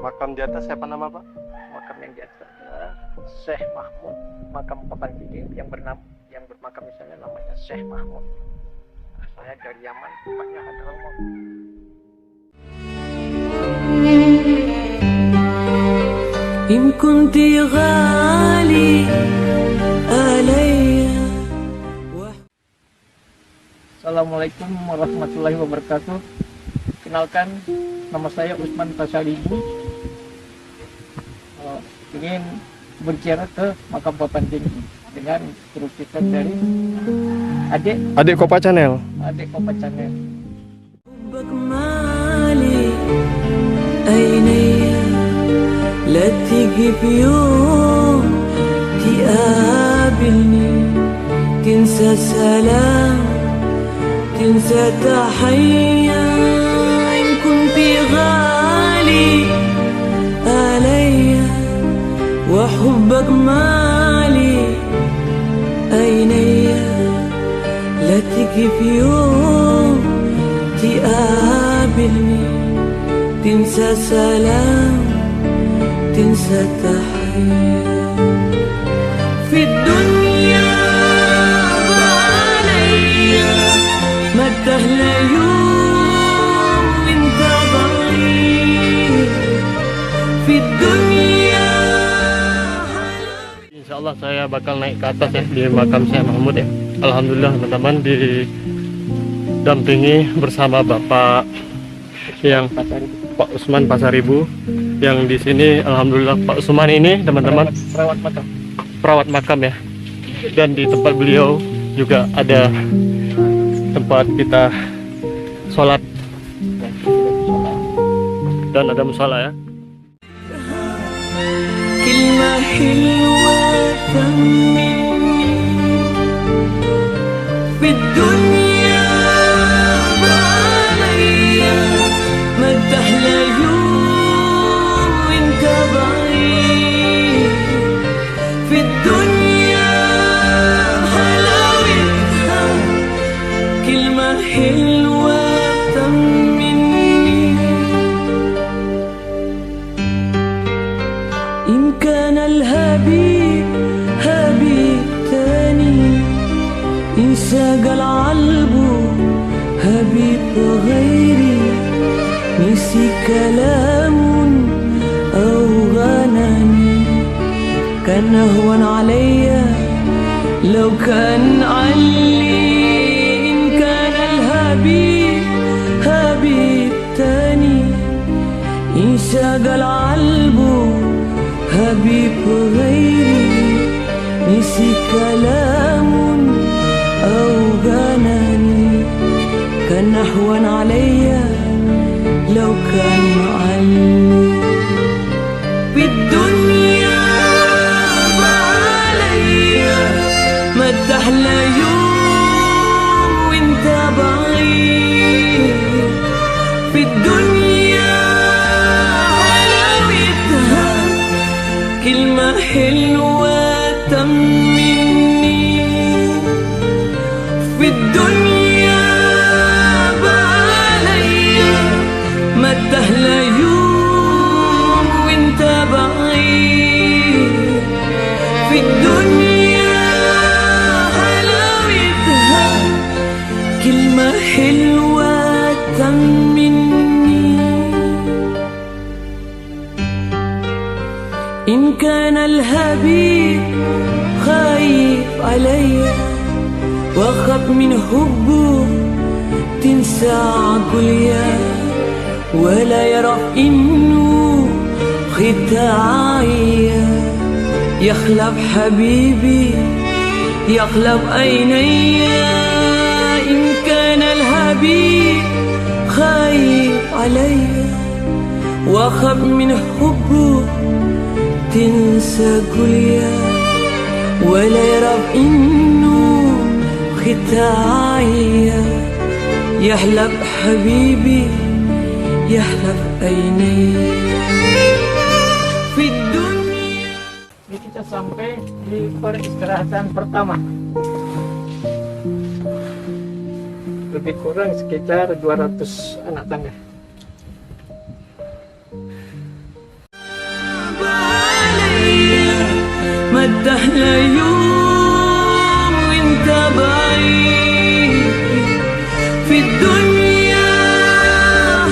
Makam di atas siapa nama Pak? Makam yang di atas adalah Syekh Mahmud. Makam kapan ini yang bermakam di sana namanya Syekh Mahmud. Saya dari Yaman, tempatnya Hadramaut. إن كنت غالي علي. Assalamualaikum warahmatullahi wabarakatuh. Kenalkan, nama saya Usman Pasaribu. Ingin berziarah ke makam Papan Tinggi dengan terusikan dari Adik Kopa Channel. adik Kopa Channel. حبك مالي عيني لا تيجي في يوم تقابلني تنسى سلام تنسى تحية إن كنت غالي عليا وحبك مالي عيني لا تيجي في يوم تقابلني تنسى سلام تنسى تحية في الدنيا عليا ما تهلى يوم وانت بعيد في الدنيا. Insya Allah saya bakal naik ke atas ya di makam Syekh Mahmud ya. Alhamdulillah teman-teman didampingi bersama Bapak yang Pak Usman Pasaribu yang di sini. Alhamdulillah Pak Usman ini teman-teman perawat makam ya, dan di tempat beliau juga ada tempat kita sholat dan ada musala ya. كلمة حلوة تهمني في الدنيا عليا ما تحلى يوم وانت بعيد في الدنيا حلاوتها كلمة حلوة تهمني. إن كان الهبيب هبيب تاني انسجل عالبه هبيب غيري نسي كلام أو غناني كان هون عليا لو كان علي. إن كان الهبيب هبيب تاني انشغل عالبه حبيب غيري نسي كلام أو غناني كان أهون عليا لو كان علي. في الدنيا عليا ما تحلى يوم وانت بعيد في الدنيا كلمة حلوة تهمني في الدنيا عليا ما تهلى يوم وانت بعيد في الدنيا حلاوتها كلمة حلوة تهمني. إن كان الهبيب خايف عليا واخاف من حبه تنسى عقليا ولا يعرف إنه ختاعيا يخلف حبيبي يخلف عينيا. إن كان الهبيب خايف عليا واخاف من حبه تنسى كليا ولا يعرف إنه ختاعيا يحلف حبيبي يحلف عيني في الدنيا. Ini kita sampai di peristirahatan pertama. Lebih kurang sekitar 200 anak tangga. تحلى يوم وانت بعيد في الدنيا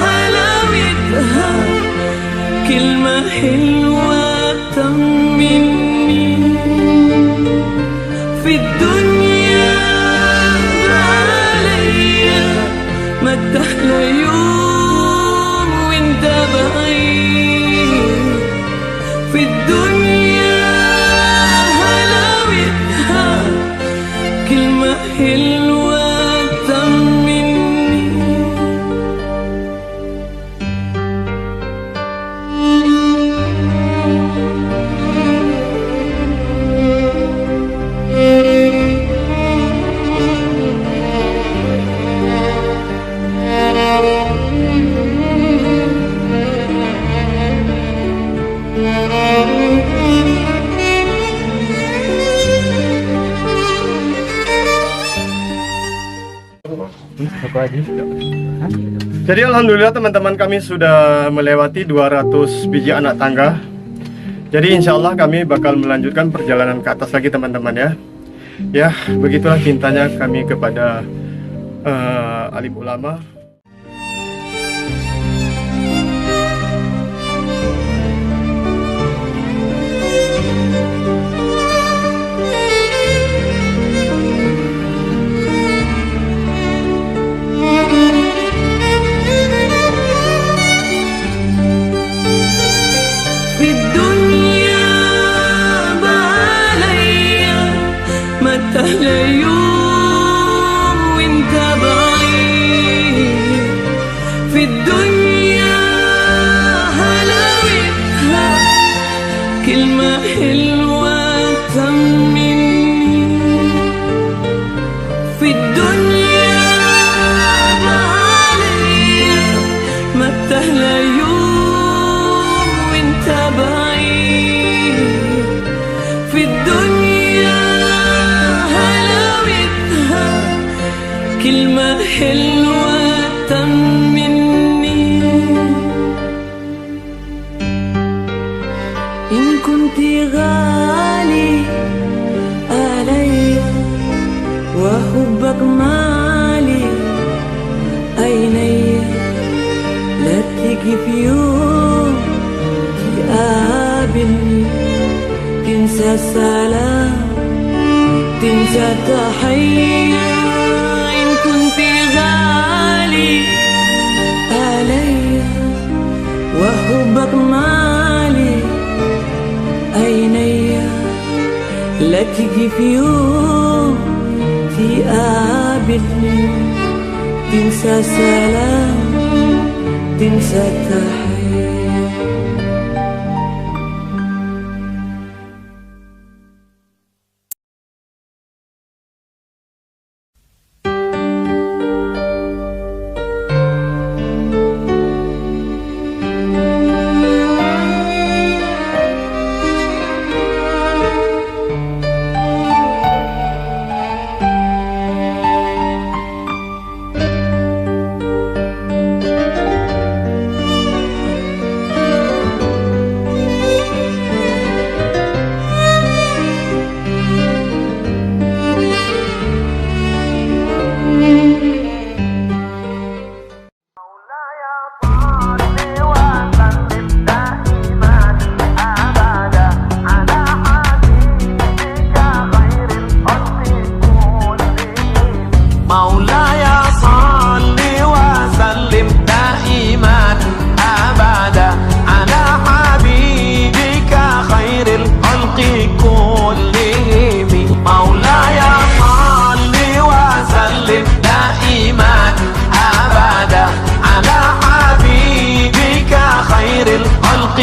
حلاوتها كلمة حلوة تطمني في الدنيا عليا ما تحلى يوم وانت بعيد في الدنيا حلاوتها كلمة حلوة تطمني Jadi alhamdulillah teman-teman, kami sudah melewati 200 biji anak tangga. Jadi insya Allah kami bakal melanjutkan perjalanan ke atas lagi teman-teman ya. Ya begitulah cintanya kami kepada alim ulama. في الدنيا بعليا ما تحلى يوم وانت بعيد في الدنيا حلاوتها كلمة حلوة تطمني في الدنيا بعليا ما تحلى يوم وانت بعيد في الدنيا حلاوتها كلمة حلوة تطمني إن كنت غالي علي وحبك مالي عيني لا تيجي في يوم تقابلني تنسى السلام تنسى تحية إن كنت غالي علي وحبك مالي عيني لا تيجي في يوم تقابلني تنسى سلام تنسى تحية الخلق